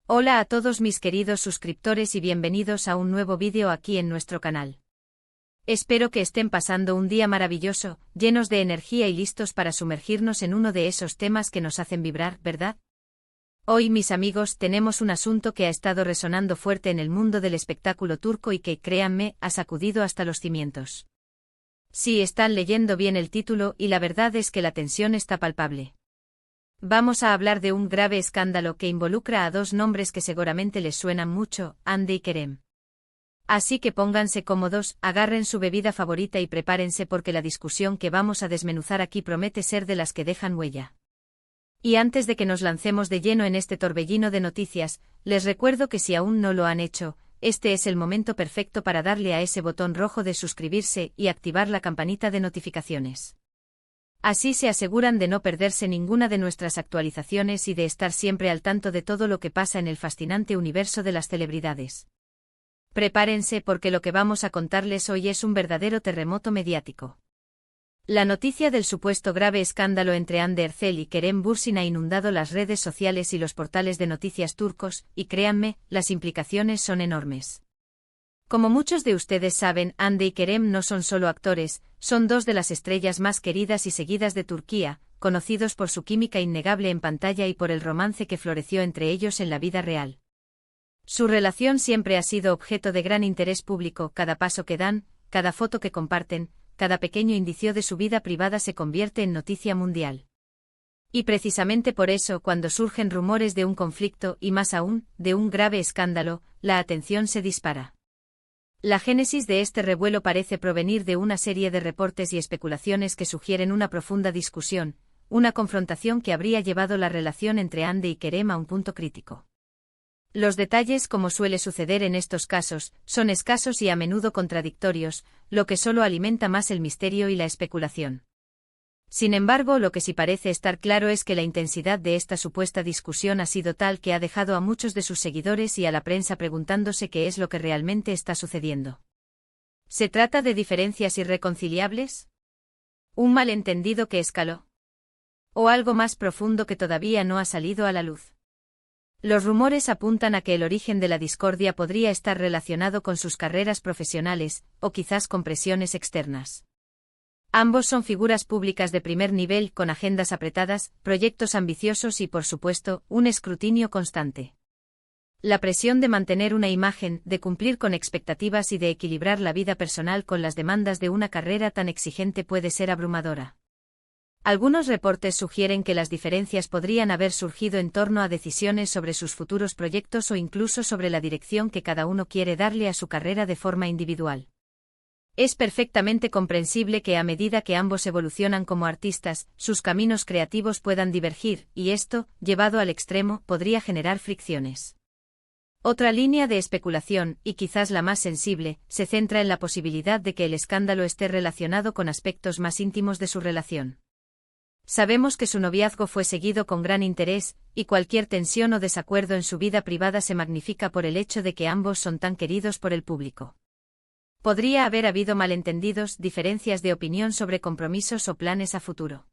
Hola a todos mis queridos suscriptores y bienvenidos a un nuevo vídeo aquí en nuestro canal. Espero que estén pasando un día maravilloso, llenos de energía y listos para sumergirnos en uno de esos temas que nos hacen vibrar, ¿verdad? Hoy, mis amigos, tenemos un asunto que ha estado resonando fuerte en el mundo del espectáculo turco y que, créanme, ha sacudido hasta los cimientos. Sí, están leyendo bien el título y la verdad es que la tensión está palpable. Vamos a hablar de un grave escándalo que involucra a dos nombres que seguramente les suenan mucho, Hande y Kerem. Así que pónganse cómodos, agarren su bebida favorita y prepárense porque la discusión que vamos a desmenuzar aquí promete ser de las que dejan huella. Y antes de que nos lancemos de lleno en este torbellino de noticias, les recuerdo que si aún no lo han hecho, este es el momento perfecto para darle a ese botón rojo de suscribirse y activar la campanita de notificaciones. Así se aseguran de no perderse ninguna de nuestras actualizaciones y de estar siempre al tanto de todo lo que pasa en el fascinante universo de las celebridades. Prepárense porque lo que vamos a contarles hoy es un verdadero terremoto mediático. La noticia del supuesto grave escándalo entre Hande Erçel y Kerem Bürsin ha inundado las redes sociales y los portales de noticias turcos, y créanme, las implicaciones son enormes. Como muchos de ustedes saben, Hande y Kerem no son solo actores, son dos de las estrellas más queridas y seguidas de Turquía, conocidos por su química innegable en pantalla y por el romance que floreció entre ellos en la vida real. Su relación siempre ha sido objeto de gran interés público, cada paso que dan, cada foto que comparten, cada pequeño indicio de su vida privada se convierte en noticia mundial. Y precisamente por eso, cuando surgen rumores de un conflicto y más aún, de un grave escándalo, la atención se dispara. La génesis de este revuelo parece provenir de una serie de reportes y especulaciones que sugieren una profunda discusión, una confrontación que habría llevado la relación entre Hande y Kerem a un punto crítico. Los detalles, como suele suceder en estos casos, son escasos y a menudo contradictorios, lo que solo alimenta más el misterio y la especulación. Sin embargo, lo que sí parece estar claro es que la intensidad de esta supuesta discusión ha sido tal que ha dejado a muchos de sus seguidores y a la prensa preguntándose qué es lo que realmente está sucediendo. ¿Se trata de diferencias irreconciliables? ¿Un malentendido que escaló? ¿O algo más profundo que todavía no ha salido a la luz? Los rumores apuntan a que el origen de la discordia podría estar relacionado con sus carreras profesionales, o quizás con presiones externas. Ambos son figuras públicas de primer nivel con agendas apretadas, proyectos ambiciosos y, por supuesto, un escrutinio constante. La presión de mantener una imagen, de cumplir con expectativas y de equilibrar la vida personal con las demandas de una carrera tan exigente puede ser abrumadora. Algunos reportes sugieren que las diferencias podrían haber surgido en torno a decisiones sobre sus futuros proyectos o incluso sobre la dirección que cada uno quiere darle a su carrera de forma individual. Es perfectamente comprensible que a medida que ambos evolucionan como artistas, sus caminos creativos puedan divergir, y esto, llevado al extremo, podría generar fricciones. Otra línea de especulación, y quizás la más sensible, se centra en la posibilidad de que el escándalo esté relacionado con aspectos más íntimos de su relación. Sabemos que su noviazgo fue seguido con gran interés, y cualquier tensión o desacuerdo en su vida privada se magnifica por el hecho de que ambos son tan queridos por el público. Podría haber habido malentendidos, diferencias de opinión sobre compromisos o planes a futuro.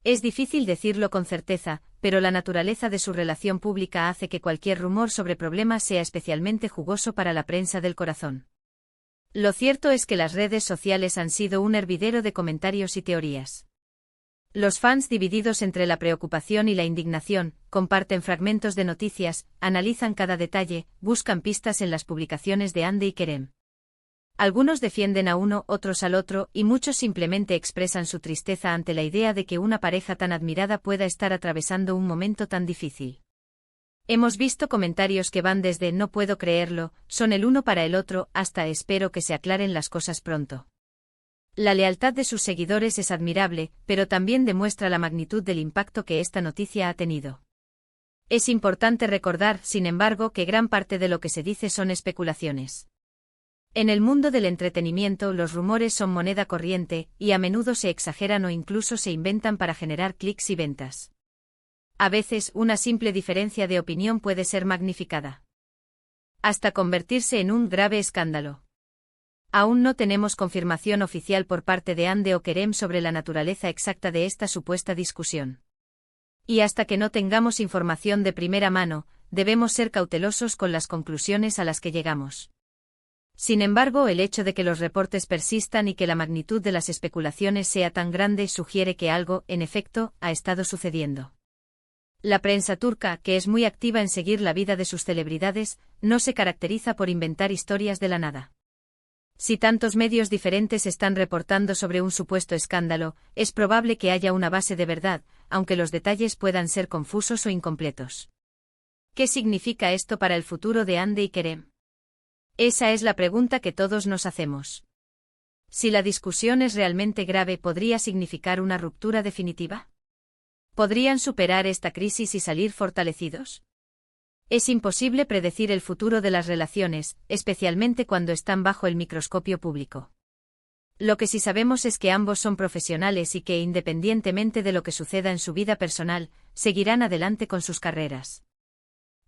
Es difícil decirlo con certeza, pero la naturaleza de su relación pública hace que cualquier rumor sobre problemas sea especialmente jugoso para la prensa del corazón. Lo cierto es que las redes sociales han sido un hervidero de comentarios y teorías. Los fans, divididos entre la preocupación y la indignación, comparten fragmentos de noticias, analizan cada detalle, buscan pistas en las publicaciones de Hande y Kerem. Algunos defienden a uno, otros al otro, y muchos simplemente expresan su tristeza ante la idea de que una pareja tan admirada pueda estar atravesando un momento tan difícil. Hemos visto comentarios que van desde "no puedo creerlo", "son el uno para el otro", hasta "espero que se aclaren las cosas pronto". La lealtad de sus seguidores es admirable, pero también demuestra la magnitud del impacto que esta noticia ha tenido. Es importante recordar, sin embargo, que gran parte de lo que se dice son especulaciones. En el mundo del entretenimiento los rumores son moneda corriente, y a menudo se exageran o incluso se inventan para generar clics y ventas. A veces una simple diferencia de opinión puede ser magnificada hasta convertirse en un grave escándalo. Aún no tenemos confirmación oficial por parte de Hande o Kerem sobre la naturaleza exacta de esta supuesta discusión. Y hasta que no tengamos información de primera mano, debemos ser cautelosos con las conclusiones a las que llegamos. Sin embargo, el hecho de que los reportes persistan y que la magnitud de las especulaciones sea tan grande sugiere que algo, en efecto, ha estado sucediendo. La prensa turca, que es muy activa en seguir la vida de sus celebridades, no se caracteriza por inventar historias de la nada. Si tantos medios diferentes están reportando sobre un supuesto escándalo, es probable que haya una base de verdad, aunque los detalles puedan ser confusos o incompletos. ¿Qué significa esto para el futuro de Hande y Kerem? Esa es la pregunta que todos nos hacemos. Si la discusión es realmente grave, ¿podría significar una ruptura definitiva? ¿Podrían superar esta crisis y salir fortalecidos? Es imposible predecir el futuro de las relaciones, especialmente cuando están bajo el microscopio público. Lo que sí sabemos es que ambos son profesionales y que, independientemente de lo que suceda en su vida personal, seguirán adelante con sus carreras.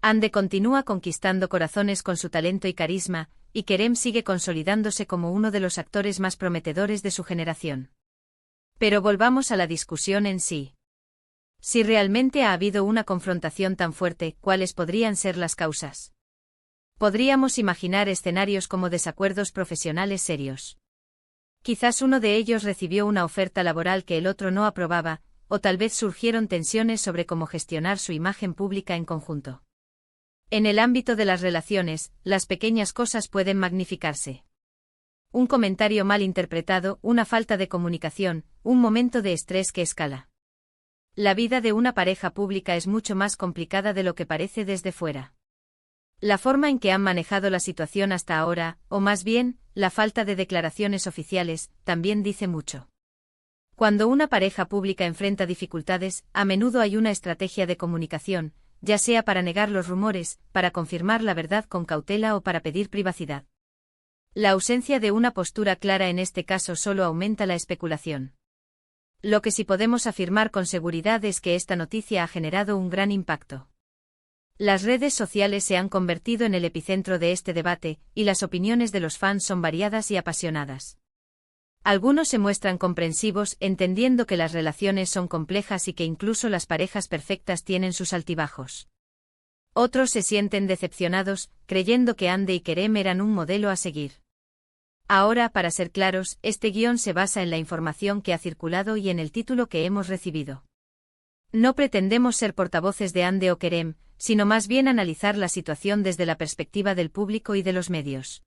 Hande continúa conquistando corazones con su talento y carisma, y Kerem sigue consolidándose como uno de los actores más prometedores de su generación. Pero volvamos a la discusión en sí. Si realmente ha habido una confrontación tan fuerte, ¿cuáles podrían ser las causas? Podríamos imaginar escenarios como desacuerdos profesionales serios. Quizás uno de ellos recibió una oferta laboral que el otro no aprobaba, o tal vez surgieron tensiones sobre cómo gestionar su imagen pública en conjunto. En el ámbito de las relaciones, las pequeñas cosas pueden magnificarse. Un comentario mal interpretado, una falta de comunicación, un momento de estrés que escala. La vida de una pareja pública es mucho más complicada de lo que parece desde fuera. La forma en que han manejado la situación hasta ahora, o más bien, la falta de declaraciones oficiales, también dice mucho. Cuando una pareja pública enfrenta dificultades, a menudo hay una estrategia de comunicación, ya sea para negar los rumores, para confirmar la verdad con cautela o para pedir privacidad. La ausencia de una postura clara en este caso solo aumenta la especulación. Lo que sí podemos afirmar con seguridad es que esta noticia ha generado un gran impacto. Las redes sociales se han convertido en el epicentro de este debate, y las opiniones de los fans son variadas y apasionadas. Algunos se muestran comprensivos, entendiendo que las relaciones son complejas y que incluso las parejas perfectas tienen sus altibajos. Otros se sienten decepcionados, creyendo que Hande y Kerem eran un modelo a seguir. Ahora, para ser claros, este guión se basa en la información que ha circulado y en el título que hemos recibido. No pretendemos ser portavoces de Hande o Kerem, sino más bien analizar la situación desde la perspectiva del público y de los medios.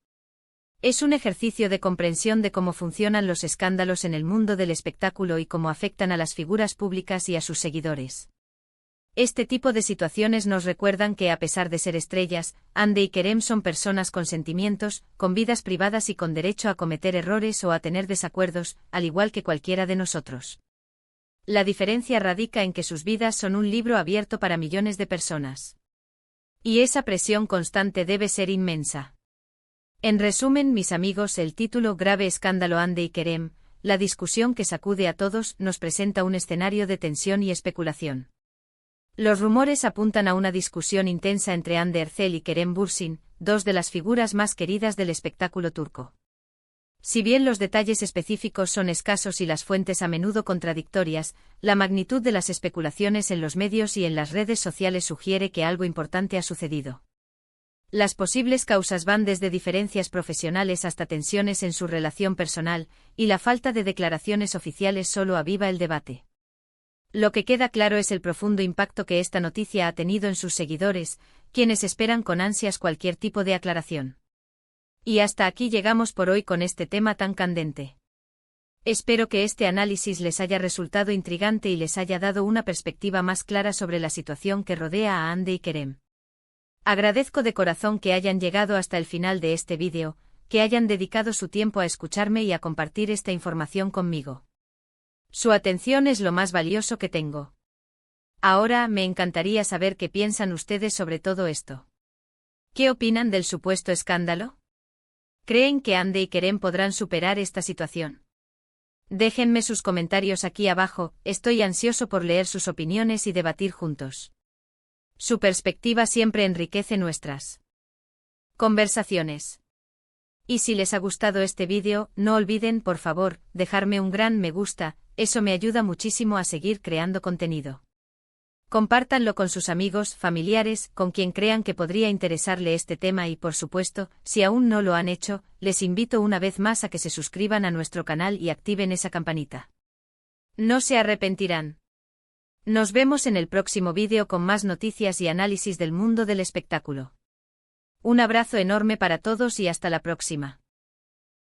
Es un ejercicio de comprensión de cómo funcionan los escándalos en el mundo del espectáculo y cómo afectan a las figuras públicas y a sus seguidores. Este tipo de situaciones nos recuerdan que, a pesar de ser estrellas, Hande y Kerem son personas con sentimientos, con vidas privadas y con derecho a cometer errores o a tener desacuerdos, al igual que cualquiera de nosotros. La diferencia radica en que sus vidas son un libro abierto para millones de personas. Y esa presión constante debe ser inmensa. En resumen, mis amigos, el título Grave escándalo Hande y Kerem, la discusión que sacude a todos, nos presenta un escenario de tensión y especulación. Los rumores apuntan a una discusión intensa entre Hande Erçel y Kerem Bürsin, dos de las figuras más queridas del espectáculo turco. Si bien los detalles específicos son escasos y las fuentes a menudo contradictorias, la magnitud de las especulaciones en los medios y en las redes sociales sugiere que algo importante ha sucedido. Las posibles causas van desde diferencias profesionales hasta tensiones en su relación personal, y la falta de declaraciones oficiales solo aviva el debate. Lo que queda claro es el profundo impacto que esta noticia ha tenido en sus seguidores, quienes esperan con ansias cualquier tipo de aclaración. Y hasta aquí llegamos por hoy con este tema tan candente. Espero que este análisis les haya resultado intrigante y les haya dado una perspectiva más clara sobre la situación que rodea a Hande y Kerem. Agradezco de corazón que hayan llegado hasta el final de este vídeo, que hayan dedicado su tiempo a escucharme y a compartir esta información conmigo. Su atención es lo más valioso que tengo. Ahora me encantaría saber qué piensan ustedes sobre todo esto. ¿Qué opinan del supuesto escándalo? ¿Creen que Hande y Kerem podrán superar esta situación? Déjenme sus comentarios aquí abajo, estoy ansioso por leer sus opiniones y debatir juntos. Su perspectiva siempre enriquece nuestras conversaciones. Y si les ha gustado este vídeo, no olviden, por favor, dejarme un gran me gusta, eso me ayuda muchísimo a seguir creando contenido. Compártanlo con sus amigos, familiares, con quien crean que podría interesarle este tema y, por supuesto, si aún no lo han hecho, les invito una vez más a que se suscriban a nuestro canal y activen esa campanita. No se arrepentirán. Nos vemos en el próximo vídeo con más noticias y análisis del mundo del espectáculo. Un abrazo enorme para todos y hasta la próxima.